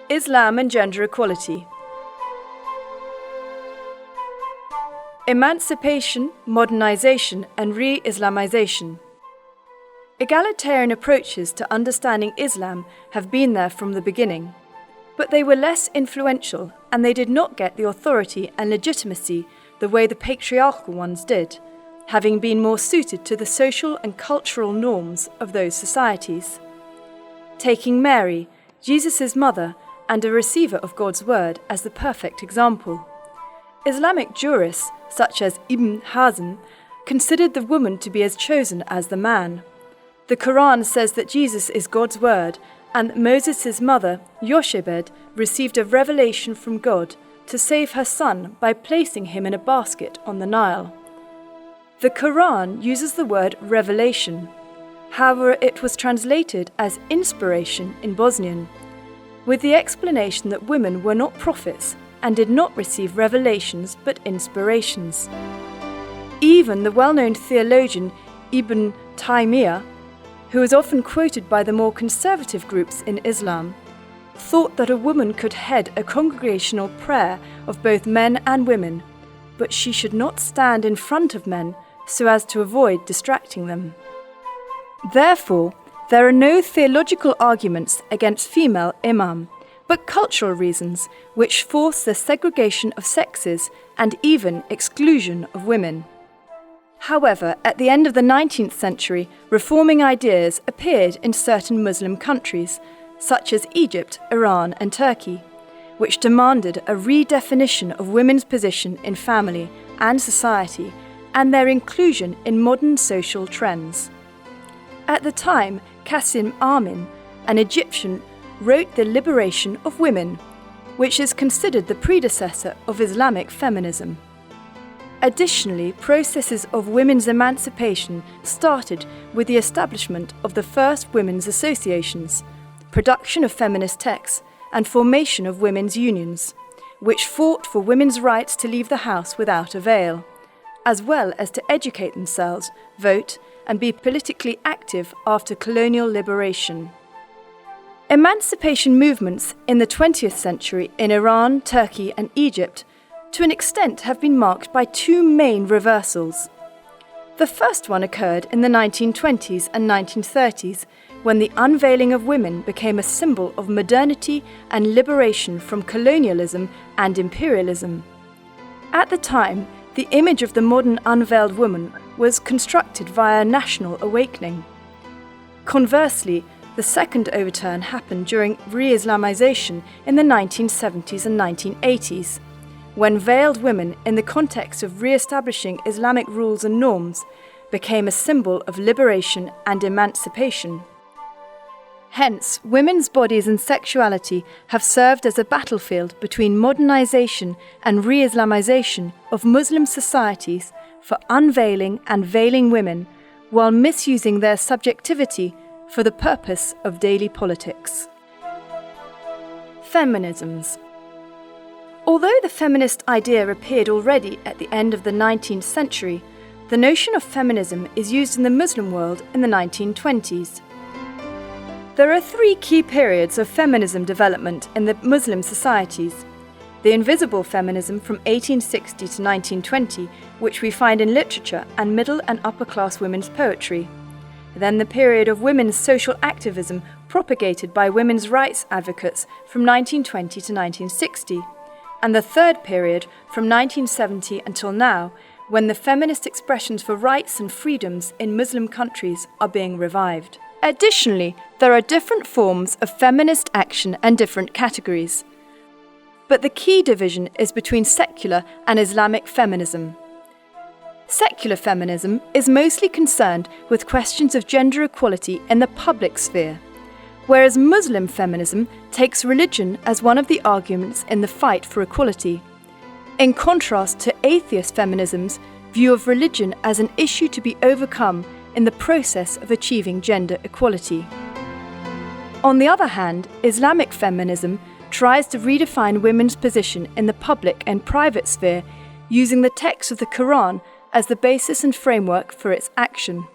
Islam and gender equality. Emancipation, modernization, and re-Islamization. Egalitarian approaches to understanding Islam have been there from the beginning, but they were less influential and they did not get the authority and legitimacy the way the patriarchal ones did, having been more suited to the social and cultural norms of those societies. Taking Mary, Jesus' mother, and a receiver of God's word as the perfect example. Islamic jurists, such as Ibn Hazm, considered the woman to be as chosen as the man. The Quran says that Jesus is God's word, and Moses' mother, Yoshebed, received a revelation from God to save her son by placing him in a basket on the Nile. The Quran uses the word revelation. However, it was translated as inspiration in Bosnian, with the explanation that women were not prophets and did not receive revelations but inspirations. Even the well-known theologian Ibn Taymiyyah, who is often quoted by the more conservative groups in Islam, thought that a woman could head a congregational prayer of both men and women, but she should not stand in front of men so as to avoid distracting them. Therefore, there are no theological arguments against female imam, but cultural reasons which force the segregation of sexes and even exclusion of women. However, at the end of the 19th century, reforming ideas appeared in certain Muslim countries, such as Egypt, Iran, and Turkey, which demanded a redefinition of women's position in family and society and their inclusion in modern social trends. At the time, Qasim Amin, an Egyptian, wrote The Liberation of Women, which is considered the predecessor of Islamic feminism. Additionally, processes of women's emancipation started with the establishment of the first women's associations, production of feminist texts, and formation of women's unions, which fought for women's rights to leave the house without a veil, as well as to educate themselves, vote, and be politically active after colonial liberation. Emancipation movements in the 20th century in Iran, Turkey, and Egypt to an extent have been marked by two main reversals. The first one occurred in the 1920s and 1930s, when the unveiling of women became a symbol of modernity and liberation from colonialism and imperialism. At the time, the image of the modern unveiled woman was constructed via national awakening. Conversely, the second overturn happened during re-Islamization in the 1970s and 1980s, when veiled women, in the context of re-establishing Islamic rules and norms, became a symbol of liberation and emancipation. Hence, women's bodies and sexuality have served as a battlefield between modernization and re-Islamization of Muslim societies for unveiling and veiling women, while misusing their subjectivity for the purpose of daily politics. Feminisms. Although the feminist idea appeared already at the end of the 19th century, the notion of feminism is used in the Muslim world in the 1920s. There are three key periods of feminism development in the Muslim societies. The invisible feminism from 1860 to 1920, which we find in literature and middle and upper class women's poetry. Then the period of women's social activism propagated by women's rights advocates from 1920 to 1960. And the third period from 1970 until now, when the feminist expressions for rights and freedoms in Muslim countries are being revived. Additionally, there are different forms of feminist action and different categories. But the key division is between secular and Islamic feminism. Secular feminism is mostly concerned with questions of gender equality in the public sphere, whereas Muslim feminism takes religion as one of the arguments in the fight for equality, in contrast to atheist feminism's view of religion as an issue to be overcome in the process of achieving gender equality. On the other hand, Islamic feminism tries to redefine women's position in the public and private sphere using the text of the Quran as the basis and framework for its action.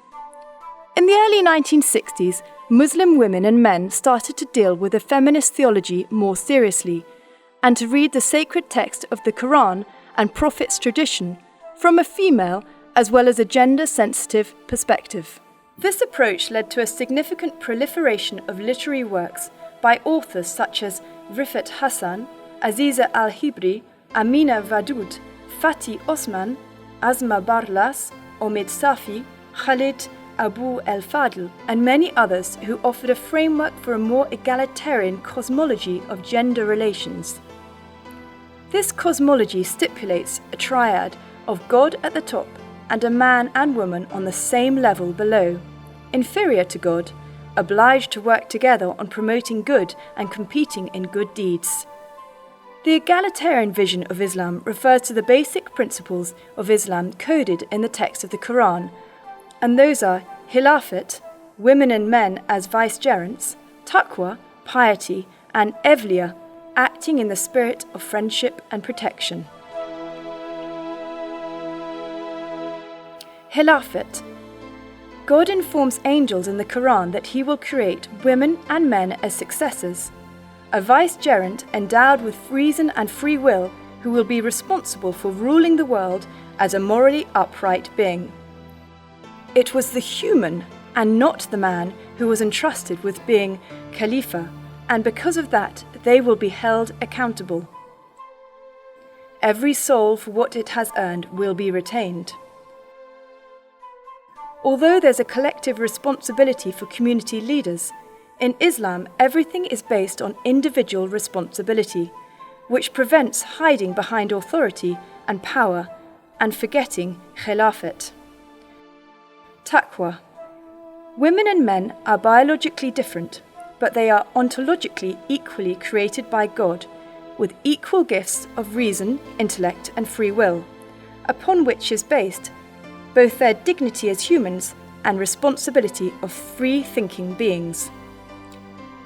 In the early 1960s, Muslim women and men started to deal with the feminist theology more seriously and to read the sacred text of the Quran and Prophet's tradition from a female as well as a gender-sensitive perspective. This approach led to a significant proliferation of literary works by authors such as Rifat Hassan, Aziza Al-Hibri, Amina Vadud, Fatih Osman, Azma Barlas, Omid Safi, Khalid Abu El-Fadl, and many others who offered a framework for a more egalitarian cosmology of gender relations. This cosmology stipulates a triad of God at the top and a man and woman on the same level below, inferior to God, obliged to work together on promoting good and competing in good deeds. The egalitarian vision of Islam refers to the basic principles of Islam coded in the text of the Quran, and those are Khilafat, women and men as vicegerents, Taqwa, piety, and Evliya, acting in the spirit of friendship and protection. Khilafat. God informs angels in the Quran that He will create women and men as successors, a vicegerent endowed with reason and free will who will be responsible for ruling the world as a morally upright being. It was the human and not the man who was entrusted with being Khalifa, and because of that they will be held accountable. Every soul for what it has earned will be retained. Although there's a collective responsibility for community leaders, in Islam everything is based on individual responsibility, which prevents hiding behind authority and power and forgetting Khilafat. Taqwa. Women and men are biologically different, but they are ontologically equally created by God, with equal gifts of reason, intellect, and free will, upon which is based both their dignity as humans and responsibility of free-thinking beings.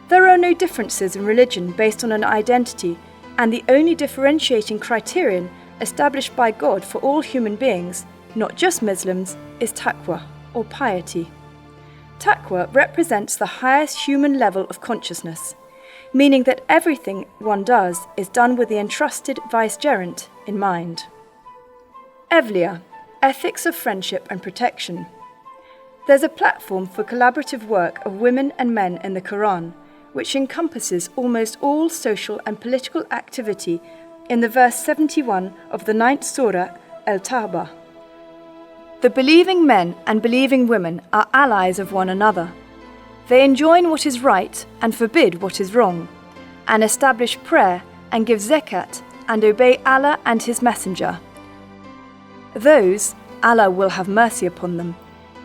There are no differences in religion based on an identity, and the only differentiating criterion established by God for all human beings, not just Muslims, is taqwa, or piety. Taqwa represents the highest human level of consciousness, meaning that everything one does is done with the entrusted vicegerent in mind. Evliya, ethics of friendship and protection. There's a platform for collaborative work of women and men in the Quran, which encompasses almost all social and political activity in the verse 71 of the 9th Surah, Al-Tawbah. The believing men and believing women are allies of one another. They enjoin what is right and forbid what is wrong, and establish prayer and give zakat and obey Allah and His Messenger. Those, Allah will have mercy upon them.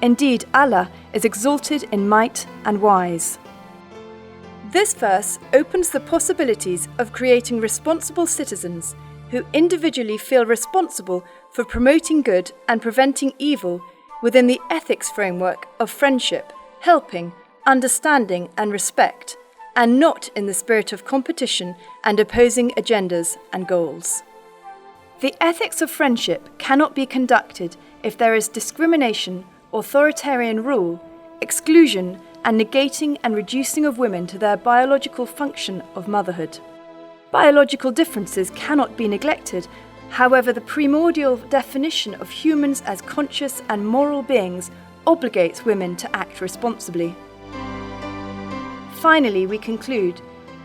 Indeed, Allah is exalted in might and wise. This verse opens the possibilities of creating responsible citizens who individually feel responsible for promoting good and preventing evil within the ethics framework of friendship, helping, understanding and respect, and not in the spirit of competition and opposing agendas and goals. The ethics of friendship cannot be conducted if there is discrimination, authoritarian rule, exclusion, and negating and reducing of women to their biological function of motherhood. Biological differences cannot be neglected, however, the primordial definition of humans as conscious and moral beings obligates women to act responsibly. Finally, we conclude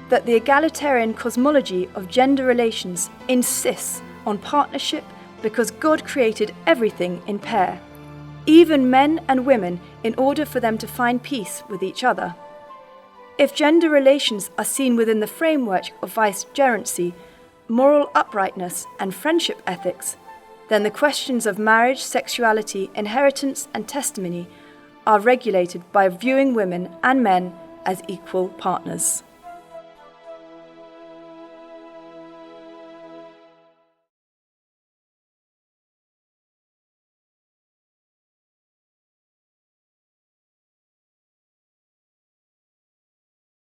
that the egalitarian cosmology of gender relations insists on partnership because God created everything in pair, even men and women, in order for them to find peace with each other. If gender relations are seen within the framework of vicegerency, moral uprightness and friendship ethics, then the questions of marriage, sexuality, inheritance and testimony are regulated by viewing women and men as equal partners.